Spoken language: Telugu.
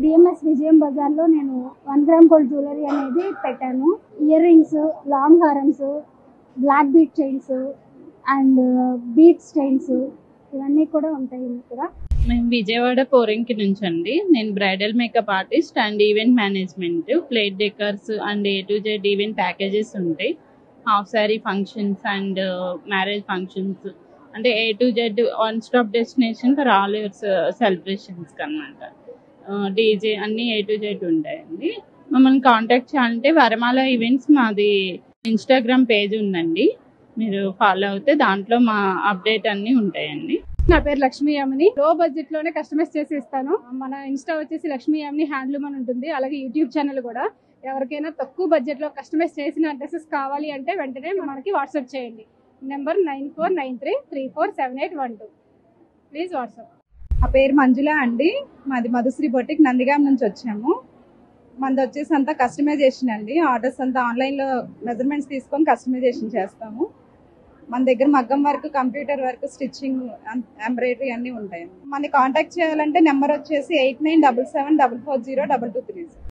డిఎంఎస్ విజయం బజార్లో నేను 1 గ్రామ్ గోల్డ్ జ్యువెలరీ అనేది పెట్టాను. ఇయర్ రింగ్స్, లాంగ్ హారమ్స్, black bead chains and bead chains ఇవన్నీ కూడా ఉంటాయి ఇక్కడ. మేము విజయవాడ పోరంకి నుంచి అండి. నేను bridal makeup artist and event management, plate decors and A to Z event packages ఉంటాయి. Half sari functions and marriage functions అంటే A to Z one stop destination for all your సెలబ్రేషన్స్కి అనమాట. డీజే అన్నీ A to Z ఉంటాయండి. మమ్మల్ని కాంటాక్ట్ చేయాలంటే వరమాల ఈవెంట్స్ మాది ఇన్స్టాగ్రామ్ పేజ్ ఉందండి, మీరు ఫాలో అవుతే దాంట్లో మా అప్డేట్ అన్నీ ఉంటాయండి. నా పేరు లక్ష్మీ యామిని. లో బడ్జెట్ లోనే కస్టమైజ్ చేసి ఇస్తాను. మన ఇన్స్టా వచ్చేసి లక్ష్మీ యామిని హ్యాండ్లూమ్ అని ఉంటుంది. అలాగే యూట్యూబ్ ఛానల్ కూడా. ఎవరికైనా తక్కువ బడ్జెట్ లో కస్టమైజ్ చేసిన డ్రెస్సెస్ కావాలి అంటే వెంటనే మనకి వాట్సాప్ చేయండి. నెంబర్ 9493347812. Please WhatsApp. నా పేరు మంజుల అండి. మాది మధుశ్రీ బొటిక్ నందిగాం నుంచి వచ్చాము. మనది వచ్చేసి అంతా కస్టమైజేషన్ అండి. ఆర్డర్స్ అంతా ఆన్లైన్లో మెజర్మెంట్స్ తీసుకొని కస్టమైజేషన్ చేస్తాము. మన దగ్గర మగ్గం work, computer work, stitching, embroidery అన్నీ ఉంటాయి. మనని కాంటాక్ట్ చేయాలంటే నెంబర్ వచ్చేసి 8977440223.